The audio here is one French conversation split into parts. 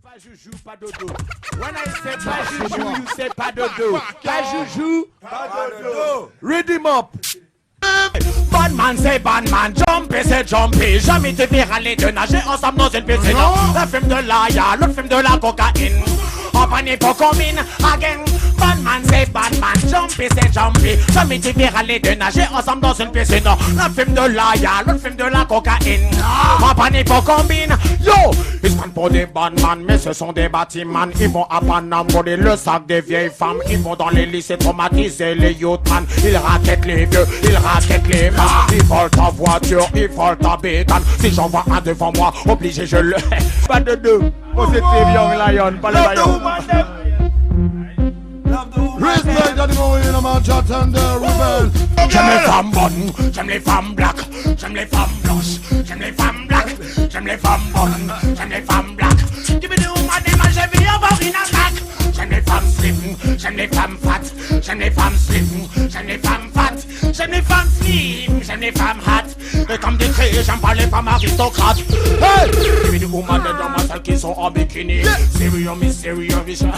Pas joujou, pas dodo. When I say pas joujou, you say pas dodo. Pas joujou, pas dodo. Read him up. Bad man c'est bad man, jumpy c'est jumpy. Jamais te verras aller de nager ensemble dans une piscine. Un film de la ya, l'autre film de la cocaïne. On panique pour combine, again. Bad man c'est bad man, jumpy c'est jumpy. Jamais te verras aller de nager ensemble dans une piscine. Un film de la ya, l'autre film de la cocaïne. On panique pour combine, yo. Ils se prennent pour des bad man, mais ce sont des bâtiments. Ils vont à Paname voler le sac des vieilles femmes. Ils vont dans les lycées traumatiser les youthman. Ils raquettent les vieux, ils raquettent les femmes. Ils volent ta voiture, ils volent ta bécane. Si j'en vois un devant moi, obligé je le... Pas de deux, positive young lion, pas le lion. J'aime les femmes bonnes, j'aime les femmes black, j'aime les femmes blanches, j'aime les femmes black, j'aime les femmes bonnes, j'aime les femmes black. Give me the woman, j'ai vu avoir une attaque. J'aime les femmes slim, j'aime les femmes fat, j'aime les femmes slim, j'aime les femmes fat, j'aime les femmes slim, j'aime les femmes hot. Et comme décrit, j'aime pas les femmes aristocrates. Hey! Give me the woman dans ma salle qui sont en bikini. Serious, mysterious, vision.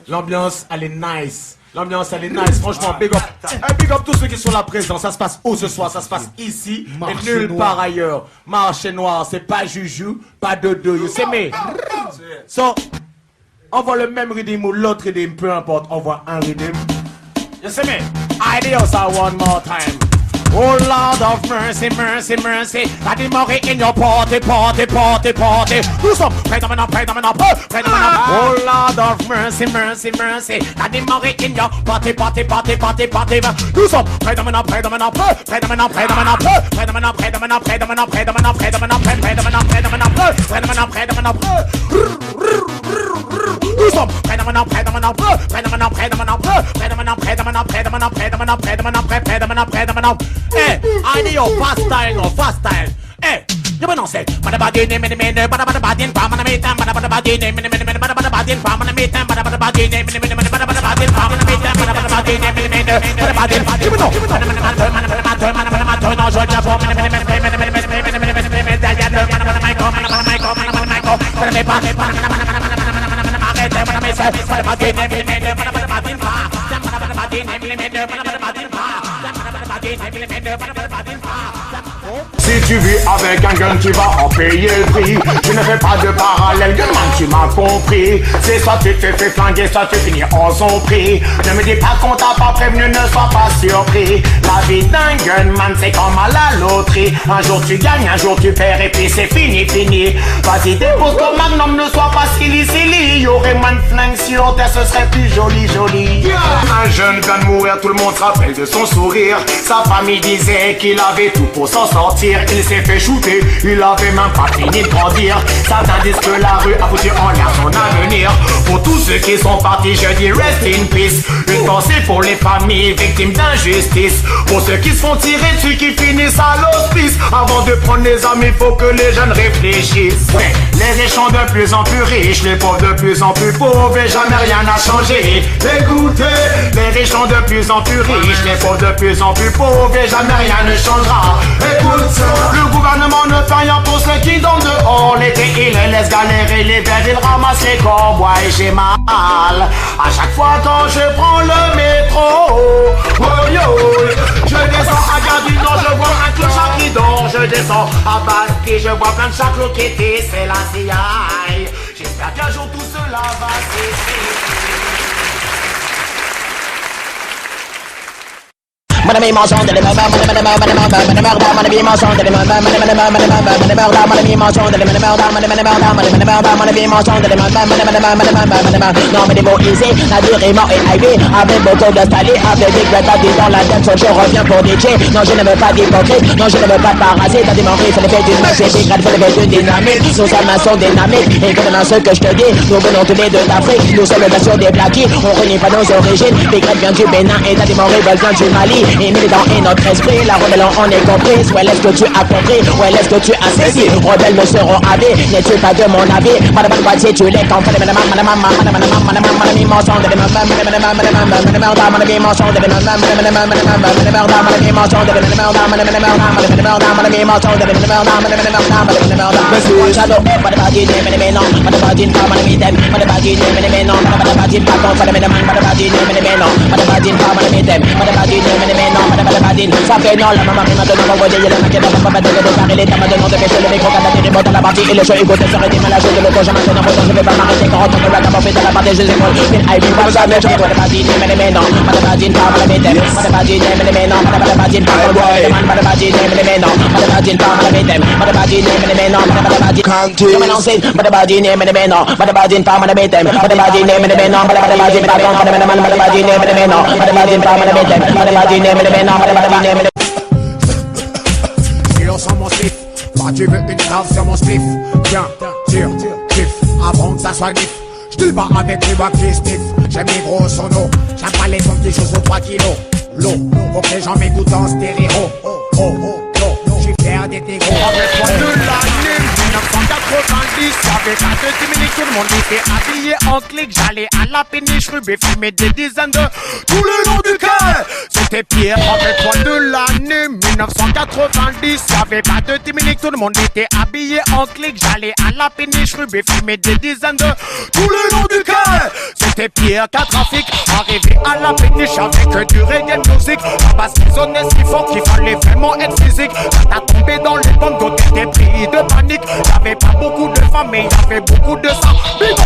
L'ambiance, elle est nice. L'ambiance, elle est nice. Franchement, big up. Hey, big up tous ceux qui sont là présents. Ça se passe où ce soir? Ça se passe ici et nulle part ailleurs. Marché noir, c'est pas joujou, pas dodo. You see me? So, on voit le même rhythm ou l'autre rhythm, peu importe. On voit un rhythm. You see me? I do ça one more time. Oh Lord of mercy, mercy, mercy. Daddy Murray in your party, party, party, party. Do some, pray them up, pray them up, pray them up. Oh Lord of mercy, mercy, mercy. Daddy Murray in your party, party, party, party, party. Do some, pray them up, pray them up, pray them up, pray them up, pray them up, pray them up, pray them up, pray them up, pray them up, pray them up, pray them up, pray them up, pray them up, do some, pray them up, pray them up, pray them up, pray them up, pray them up, pray them up, pray them up, pray them up, pray them up, pray them up, pray them up. Eh, I need your fast style, no fast style. Eh, you know say, but about the name in the minute, but about the body in palm and a meet, but about the body name in the minute, but about the body in palm and a meet, but about the body name in the minute, but about the body in palm and a meet, but about the body name in the minute, but about the body, you know, si tu vis avec un gun, tu vas en payer le prix. Tu ne fais pas de parallèle, gunman, tu m'as compris. C'est soit tu te fais flinguer, soit tu finis en son prix. Ne me dis pas qu'on t'a pas prévenu, ne sois pas surpris. La vie d'un gunman, c'est comme à la loterie. Un jour tu gagnes, un jour tu perds et puis c'est fini, fini. Vas-y, dépose ton magnum, ne sois pas silly, silly. Y'aurait moins de flingues sur terre, ce serait plus joli, joli. Un jeune vient de mourir, tout le monde se rappelle de son sourire. Sa famille disait qu'il avait tout pour s'en sortir. Il s'est fait shooter, il avait même pas fini de grandir. Certains disent que la rue a foutu en l'air son avenir. Pour tous ceux qui sont partis, je dis rest in peace. Une pensée pour les familles victimes d'injustice. Pour ceux qui se font tirer dessus, qui finissent à l'hospice. Avant de prendre les armes, il faut que les jeunes réfléchissent. Ouais, les riches sont de plus en plus riches, les pauvres de plus en plus pauvres et jamais rien n'a changé. Écoutez, les riches sont de plus en plus riches, les pauvres de plus en plus pauvres et jamais rien ne changera. Écoute ça. Le gouvernement ne fait rien pour ceux qui dorment dehors. L'été il les laisse galérer, l'hiver il ramasse les corps. Ouais, j'ai mal à chaque fois quand je prends le métro. Oh yo, je descends à Gare du Nord, je vois un clochard qui dort. Je descends à Bastille, je vois plein de chaclos qui étaient, c'est la CIA. J'espère qu'un jour tout cela va cesser. Madame est mention de madame non mais des mots easy, la durée est mort et Ivy avec beaucoup de stali, avec des greta dans la tête, je reviens pour DJ. Non je ne veux pas d'hypocrite, non je ne veux pas de parasite. T'as démontré, c'est l'effet d'une masse, c'est grade, c'est l'effet d'une dynamique. Nous sommes un son dynamique, et comme ce que je te dis, nous venons tous les deux d'Afrique. Nous sommes le version des Blackies, on renie pas nos origines. Des grades vient du Bénin et t'as démontré, vient du Mali. et militant est notre esprit. La rebellion on est comprise. Ouais, est-ce que tu as compris? Ouais, est-ce que tu as saisi? Rebelles ne seront avis. N'es-tu pas de mon avis? Madame Boitier, tu les comprends. Ça fait non, la maman m'a donné mon voyage, il y a la maquette, on va pas de parler, les dames de nom de pêcher le micro, quand la télé monte à la partie, et le show égoté serait des malades de l'autre, jamais maintenant, je vais pas m'arrêter, quand on va d'abord faire la partie, je sais quoi, mais I be pas jamais, je vais pas dire, mais non, pas de badine, pas mal à m'aider, pas de badine, mais non, pas de badine, pas de badine, pas de badine, mais non, pas de badine, pas mal à m'aider, pas de badine, mais non, pas de badine, comme on sait, pas de badine, mais non, pas de badine, pas mal à m'aider, pas de badine, mais non, pas de badine, pas de badine, mais non, pas de badine, pas mal à m'aider, pas de badine, mais non, pas de badine, mais sur mon slip, toi tu veux une grave sur mon slip. Tiens, tire, kiff, avant que ça soit nif. J'te bats avec les bacs qui sniff. J'aime les gros sonos, j'aime pas les sons qui jouent sur 3 kilos. L'eau, faut que les gens m'écoutent en stéréo. J'suis fier d'être négro. Avec moi de l'année 1990, y'avait pas de 10 minutes, tout le monde était habillé en clic. J'allais à la péniche, rubé, fumer des dizaines de tout le long du quai. C'était pire, avec moi de l'année 1990, y'avait pas de 10 minutes, tout le monde était habillé en clic. J'allais à la péniche, rubé, fumer des dizaines de tout le long du quai. C'était pire qu'un trafic, arrivé à la péniche avec du reggae music. La basse résonnait si fort qu'il fallait vraiment être physique. Quand t'as tombé dans les pommes, d'autres étaient pris de panique. Y'avait pas beaucoup de femmes, mais y'avait beaucoup de sang. Big up,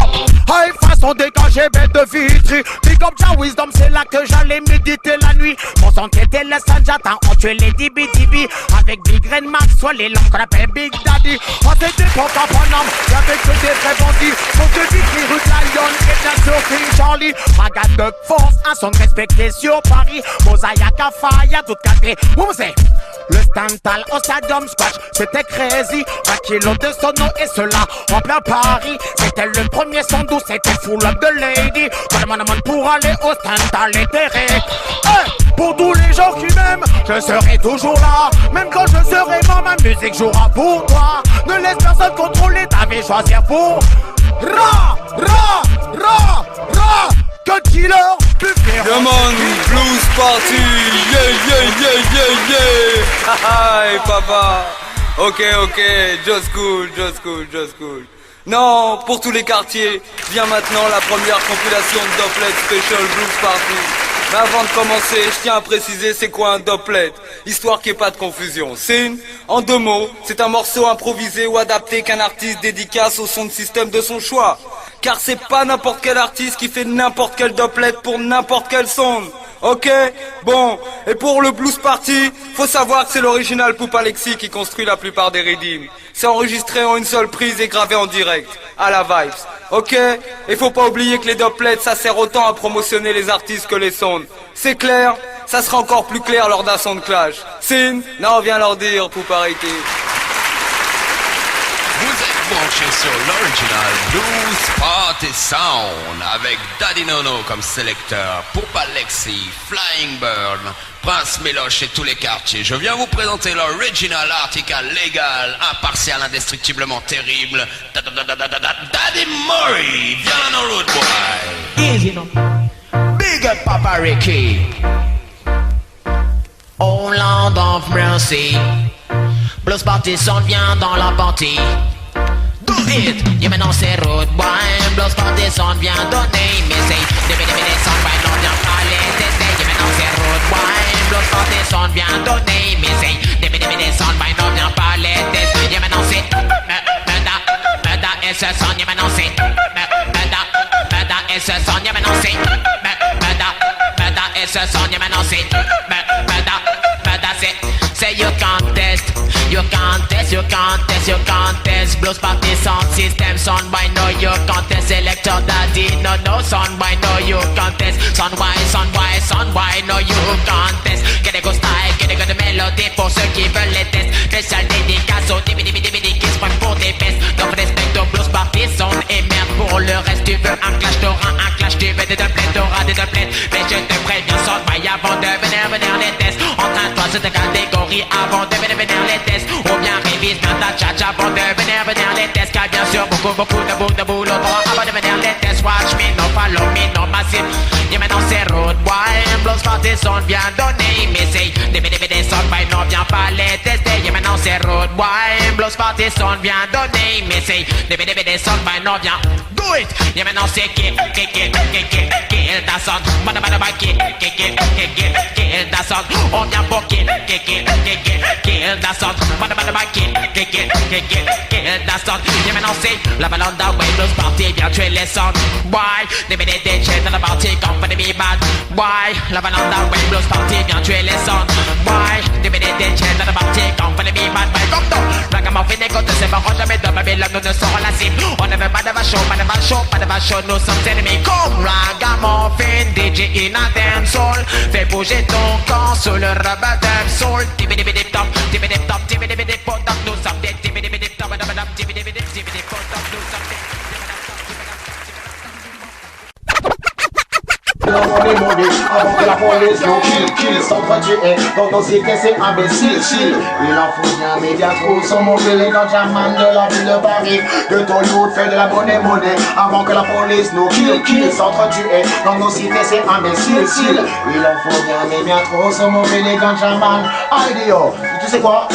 high façon dégagée, bête de Vitry. Big up, ja wisdom, c'est là que j'allais méditer la nuit. Mon sang était les Sanjata, on tuait les dibi-dibi. Avec Big Red Maxwell, les langues qu'on appelle Big Daddy. À cette époque à Paname, y'avait que des vrais bandits. Mon de Vitry, rue de Lyon, et bien sûr King Charlie. Bagade de force, un son respecté sur Paris. Mosaïque à Faya, toute cadrée. Où c'est? Le Stantal au Stadium Squash, c'était crazy. 20 kilos de sono et cela en plein Paris. C'était le premier son d'où c'était full up de lady. Pour aller au Stantal et terré. Pour tous les gens qui m'aiment, je serai toujours là. Même quand je serai mort, ma musique jouera pour toi. Ne laisse personne contrôler, t'avais choisir pour que killer plus faire. Come on, blues party, yeah. Hey papa. Ok, just cool. Non, pour tous les quartiers, vient maintenant la première compilation de Doublet Special Blues Party. Mais avant de commencer, je tiens à préciser c'est quoi un doublet, histoire qu'il n'y ait pas de confusion. Sin, en 2 mots, c'est un morceau improvisé ou adapté qu'un artiste dédicace au son de système de son choix. Car c'est pas n'importe quel artiste qui fait n'importe quel doublet pour n'importe quel son. Ok, bon, et pour le Blues Party, faut savoir que c'est l'original Poupa Alexis qui construit la plupart des rythms. C'est enregistré en une seule prise et gravé en direct, à la Vibes. Ok, et faut pas oublier que les doublets, ça sert autant à promotionner les artistes que les sons. C'est clair, ça sera encore plus clair lors d'un son de clash. Sin, non, viens leur dire, Poupa arrêter. Vous êtes branchés sur l'original Blues Party Sound avec Daddy Nono comme sélecteur, Poupa Alexis, Flying Bird, Prince Méloche et tous les quartiers. Je viens vous présenter l'original article légal, impartial, indestructiblement terrible. Daddy Murray, viens dans l'autre boy. Easy no. Big up Papa Ricky. Oh Land of Mercy. Blues Party Sound vient dans la partie. Do it! Yeah, maintenant c'est Road Boy. Blues Party Sound vient donner. Mais c'est des sound boy, non vient pas les tester. Yeah, maintenant c'est Road Boy. Blues Party Sound vient donner. Mais c'est des sound boy, non vient pas les tester. Yeah, maintenant c'est Murda et ce son. Yeah, maintenant c'est Murda et ce son. Yeah, maintenant c'est Murda et ce son. Yeah, maintenant c'est Murda c'est you contest. You contest. Blues Party Sound System. Sound by no you contest. Selector Daddy no sound by no you contest. Sound by no you contest. Get a good style, get a good melody pour ceux qui veulent les tests. Spécial dédicace aux DVD qui se prennent pour des bestes. Donc respecte au Blues Party Sound et merde pour le reste. Tu veux un clash, t'auras un clash. clash, tu veux des dublettes, t'auras des dublettes. Mais je te préviens, sors-moi avant de venir les tests. Entraîne-toi sur ta catégorie avant de venir les tests. Ou bien révise bien ta tchatch avant de venir les tests. Car bien sûr, beaucoup de boulot avant de venir les tests. Watch me, no follow me, no massive. Et maintenant c'est road boy, Blows Party Sound vient donner. Mais c'est des sound by, non viens pas les tester. Et maintenant c'est road boy, Blows Party Sound vient donner. Mais c'est des sound by, non viens do it. Et maintenant c'est kill that sound. Kill that sound. On vient pour kill that sound. Kill that sound. Et maintenant c'est la balade way, Blows Party vient tuer les sounds. Why? Des DJ dans la partie company be bad. Why? La balade way, Blows Party vient tuer les sounds. Why? Des DJ dans la partie company be bad. Comme toi, ragamuffin et côté c'est marrant, jamais de Babylone, nous ne serons la cible. On ne veut pas de vacho, nous sommes ennemis. Comme ragamuffin, DJ in a dancehall. Fais bouger ton corps sur le rubber dub soul. Tibidibidip top, tibidibidip pot top, nous sommes des tibidibidip top, tibidibidip pot top, nous sommes des. Avant que la police nous kill, s'entretuer dans nos cités, c'est imbécile, chill. Il en faut bien, médias trop sont mauvais, les gentlemen de la ville de Paris, de Tollywood fait de la monnaie. Avant que la police nous kill, s'entretuer dans nos cités, c'est imbécile, chill. Il en faut bien, médias trop sont mauvais, les gentlemen. Idio, tu sais quoi?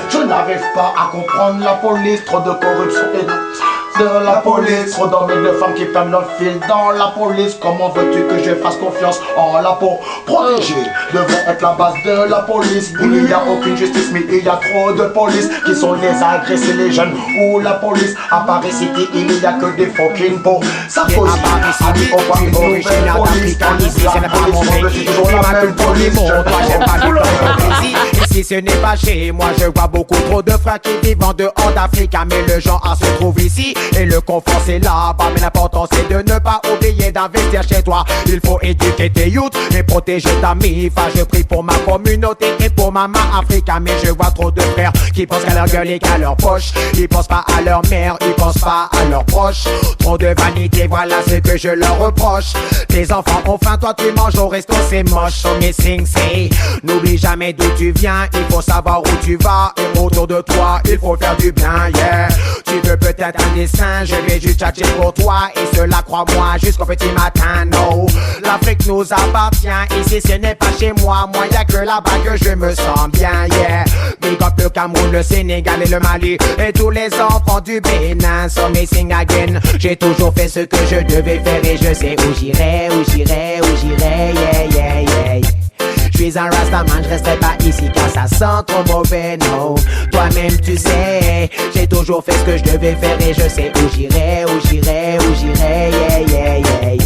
Je n'arrive pas à comprendre la police, trop de corruption et de la police, trop d'hommes et de femmes qui perdent leur fil dans la police. Comment veux-tu que je fasse confiance en la peau? Protégé devrait être la base de la police. Il n'y a aucune justice, mais il y a trop de police qui sont les agressés, les jeunes ou la police. À Paris City, il n'y a que des fucking pauvres. Ça cause ami au point de originaire d'Afrique. Ici, c'est pas mon pays, toujours la même police. Toi, j'aime pas l'hypocrisie. Ici, ce n'est pas chez moi. Je vois beaucoup trop de frères qui vivent en dehors d'Afrique. Mais le genre se trouve ici. Et le confort c'est là-bas, mais l'important c'est de ne pas oublier d'investir chez toi. Il faut éduquer tes youths et protéger ta MIFA. Je prie pour ma communauté et pour maman Africa. Mais je vois trop de frères qui pensent qu'à leur gueule et qu'à leur poche. Ils pensent pas à leur mère, ils pensent pas à leurs proches. Trop de vanité, voilà ce que je leur reproche. Tes enfants ont faim, toi tu manges au resto, c'est moche. So missing say, n'oublie jamais d'où tu viens. Il faut savoir où tu vas et autour de toi il faut faire du bien, yeah. Tu veux peut-être un dessin, je vais juste tchatcher pour toi. Et cela crois-moi jusqu'au petit matin, no. L'Afrique nous appartient, ici ce n'est pas chez moi. Moi y'a que là-bas que je me sens bien, yeah. Big up le Cameroun, le Sénégal et le Mali et tous les enfants du Bénin. So missing again, j'ai toujours fait ce que je devais faire. Et je sais où j'irai, yeah, yeah, yeah. Je suis un rastaman, je resterai pas ici car ça sent trop mauvais, no. Toi-même tu sais, j'ai toujours fait ce que je devais faire. Et je sais où j'irai, yeah, yeah, yeah, yeah.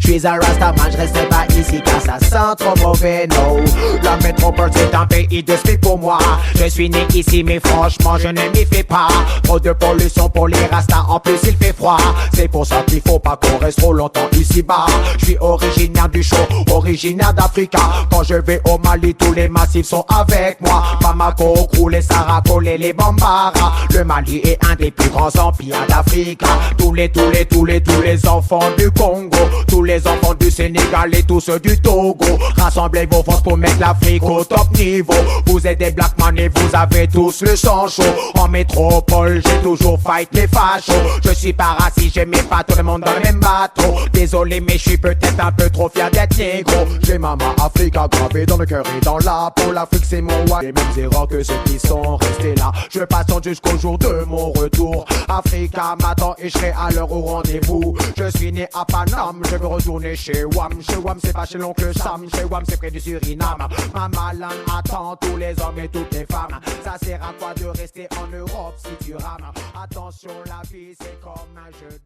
Je suis un rastaman, je resterai pas ici car ça sent trop mauvais, no. La métropole c'est un pays de speed pour moi. Je suis né ici mais franchement je ne m'y fais pas. Trop de pollution pour les rastas, en plus il fait froid. C'est pour ça qu'il faut pas qu'on reste trop longtemps ici-bas. Je suis originaire du show, originaire d'Africa. Quand je vais au Mali tous les massifs sont avec moi. Bamako, Krou, les Sarako, les Bambara. Le Mali est un des plus grands empires d'Afrique. Tous les enfants du Congo, tous les enfants du Sénégal et tous ceux du Togo. Rassemblez vos forces pour mettre l'Afrique au top niveau. Vous êtes des black man et vous avez tous le sang chaud. En métropole, j'ai toujours fight les fachos. Je suis pas raciste, j'aimais pas tout le monde dans le même bateau. Désolé mais je suis peut-être un peu trop fier d'être négro. J'ai maman Africa gravée dans le cœur et dans la peau. L'Afrique c'est mon roi. Les mêmes erreurs que ceux qui sont restés là. Je patiente jusqu'au jour de mon retour. Africa m'attend et je serai à l'heure au rendez-vous. Je suis né à Paname, je veux retourner chez Wam. Chez Wam c'est pas chez l'oncle Sam. Chez Wam c'est près du Suriname. Ma malade attend tous les hommes et toutes les femmes. Ça sert à quoi de rester en Europe si tu rames? Attention la vie c'est comme un jeu.